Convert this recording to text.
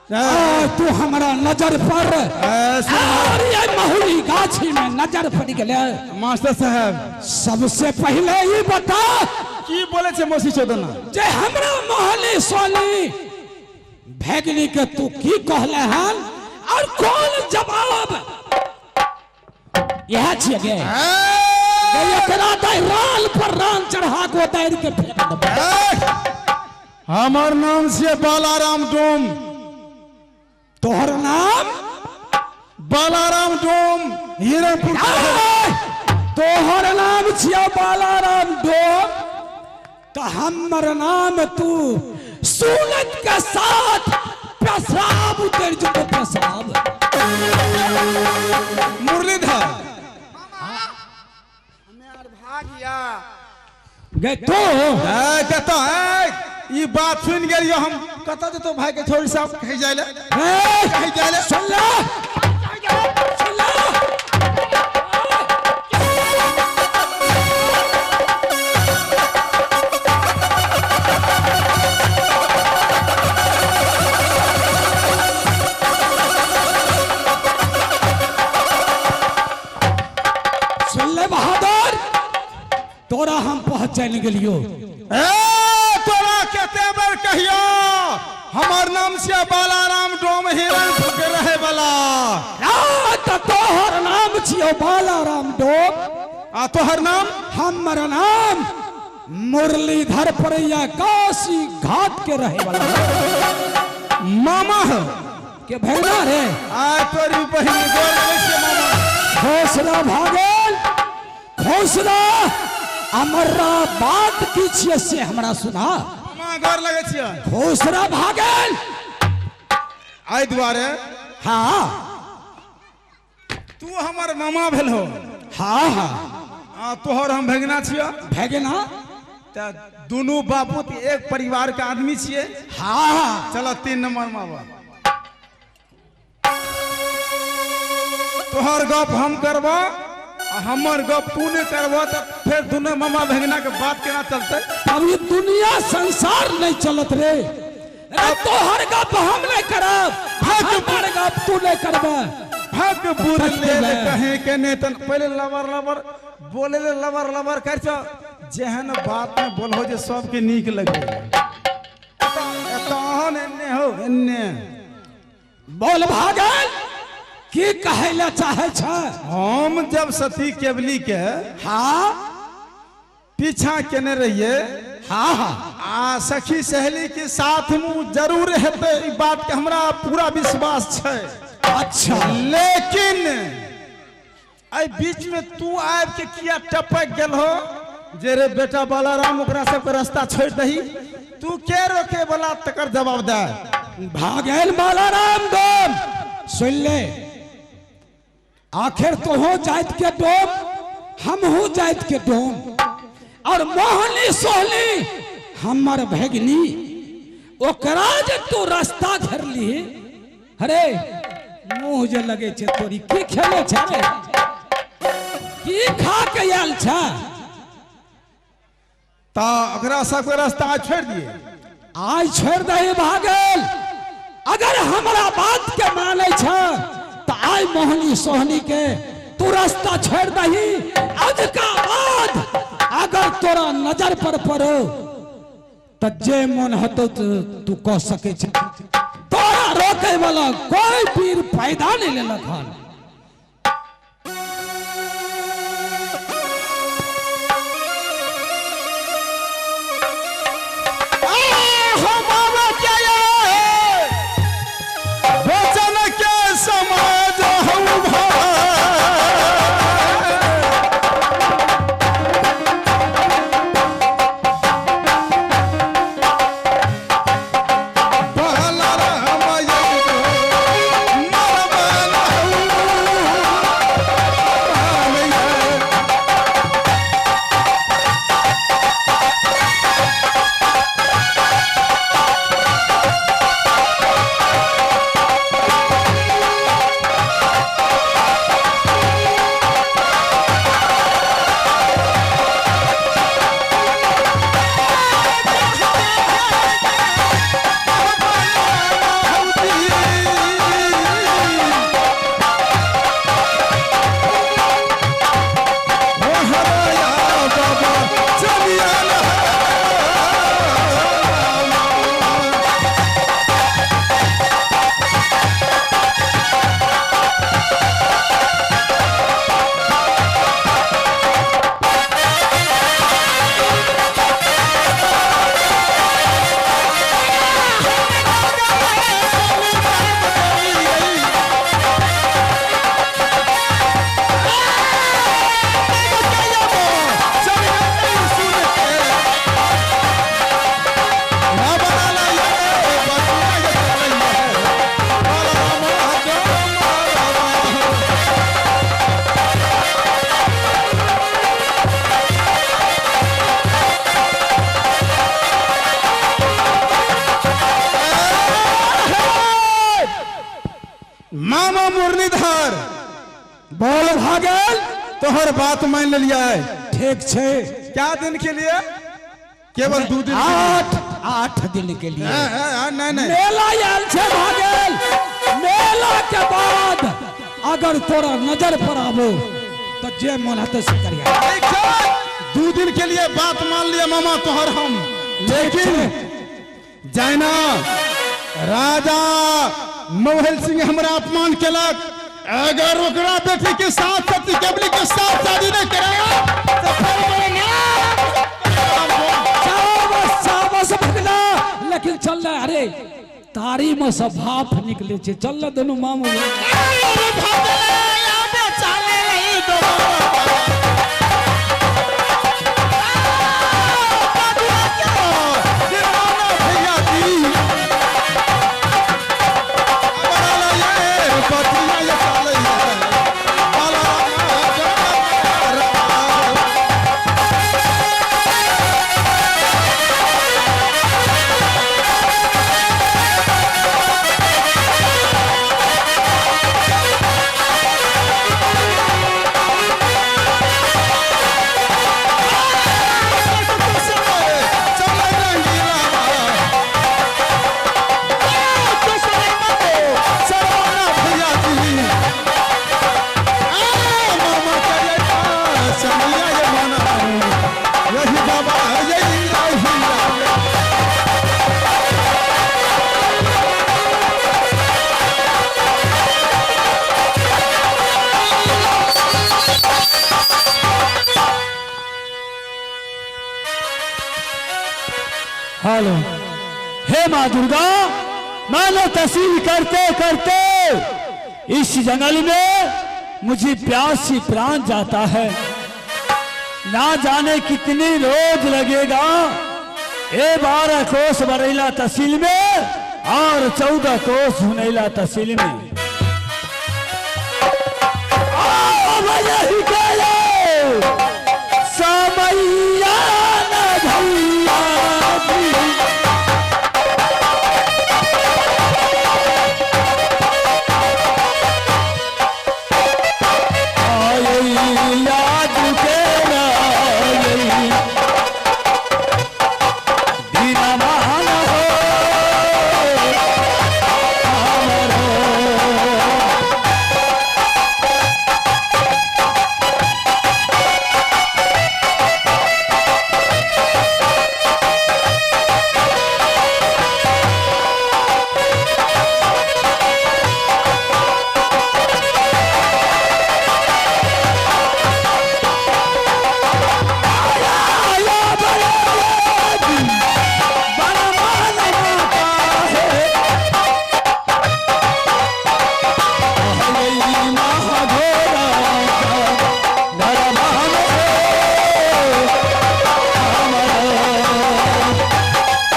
तू हमारा नजर पर ये महुली गाछी में नजर पड़ गए। मास्टर साहब सबसे पहले ये बता की बोले छे मौसी चोदना जे हमरा मोहली सोली भैगनी के तू की कहले हन और कौन जवाब यह छिए गे एकरा दे राल पर रान चढ़ा को दैर के फेंक दे। हमार नाम से बालाराम डोम। तोहर नाम बालाराम डोम हीरापुर। तोहर नाम छिया बालाराम डोम तो हमर नाम तू सूरत के साथ पेशाब उतर जो पेशाब। मुरलीधर भागिया गे तो कहता है ये बात सुन गए हम कहता तो भाई के छोड़ साहब कहीं जाए ले कहीं जाए ले सुन ला सुन ला सुन ले बहादुर तोरा हम पहचान गेलियो। तोरा कहते बार कहियो हमार नाम से बालाराम डोम हिरणपुर के रहे वाला। तो तोहर नाम छियो बालाराम डोम आ तोहर नाम हमर नाम मुरलीधर परैया काशी घाट के रहे वाला मामा है के भैया रे। आ तोरी बहन गोर लगे छे मामा। खोसरा भागल खोसरा अमरा बात की छिए से हमरा सुना। मामा गोर लगे छे खोसरा भागल आई द्वारे हाँ तू हमार मामा भेल हो। हाँ हाँ आ तोहर हम भगना छियो भगना त दोनों बापू एक परिवार का आदमी छिए। हाँ हाँ चलो 3 नंबर मामा तोहर गप हम करबो हमर गप तू नहीं करबो तो फिर दोनों मामा भगना के बात केना चलते। अब ये दुनिया संसार नहीं चलत रे। तोहर गप हम नहीं करब हमर गप तू नहीं करबा। भाग बुर ले ले कहे के ने तन पहले लबर लबर बोले ले लबर लबर कर छ जेहन बात में बोलहो जे सबके नीक लगे। एतहन एन्ने हो एन्ने बोल भागल की कहला चाहे छ। हम जब सती केवली के हाँ पीछा केने रहिए हाँ हाँ आ सखी सहेली के साथ मु जरूर हेते ई बात के हमरा पूरा विश्वास छै। अच्छा लेकिन आई बीच में तू आब के किया टपक गेल हो जे रे बेटा बालाराम ओकरा सब के रास्ता छोड़ दही तू के रोके वाला तकर जवाब दे। भागल बालाराम डोम सुन ले आखिर तो हो जात के डोम हम हो जात के डोम और मोहनी सोहनी हमर भगनी ओकरा जे तू रास्ता धर ली। अरे मुंह जे लगे छे तोरी की खेले छे की खा के आयल छे ता ओकरा सब के रास्ता छोड़ दिए। आज छोड़ दे भागल अगर हमारा बात के माने छे तो आज मोहनी सोहनी के तू रास्ता छोड़ दही। आज का बाद अगर तोरा नजर पर पड़ो तो जे मन हतो तू कह सके छे। तोरा रोके वाला कोई पीर पैदा नहीं लेलक हन। वचन के समाज हम बालाराम मामा मुरलीधर बोल भागल। तोहर बात मान लिया है। ठीक छे। क्या दिन के लिए? केवल 2 दिन। 8 दिन के लिए। नहीं नहीं मेला आयल छे भागल। मेला के बाद अगर तोरा नजर पर आबो तो जे मन हते से करिया। 2 दिन के लिए बात मान लिया मामा तोहर हम, लेकिन जाना राजा मोहन सिंह हमरा अपमान केलक, अगर ओकरा बेटी के साथ सती केवली के साथ शादी नहीं करेगा तो भगना। लेकिन चल रहा अरे तारी में सब भाप निकले छे। चल दोनों मामू हेलो। हे माँ दुर्गा, मैंने तहसील करते करते इस जंगल में मुझे प्यासी प्राण जाता है। ना जाने कितनी रोज लगेगा 12 कोस बरेला तहसील में और 14 कोस हुनैला तहसील में। समय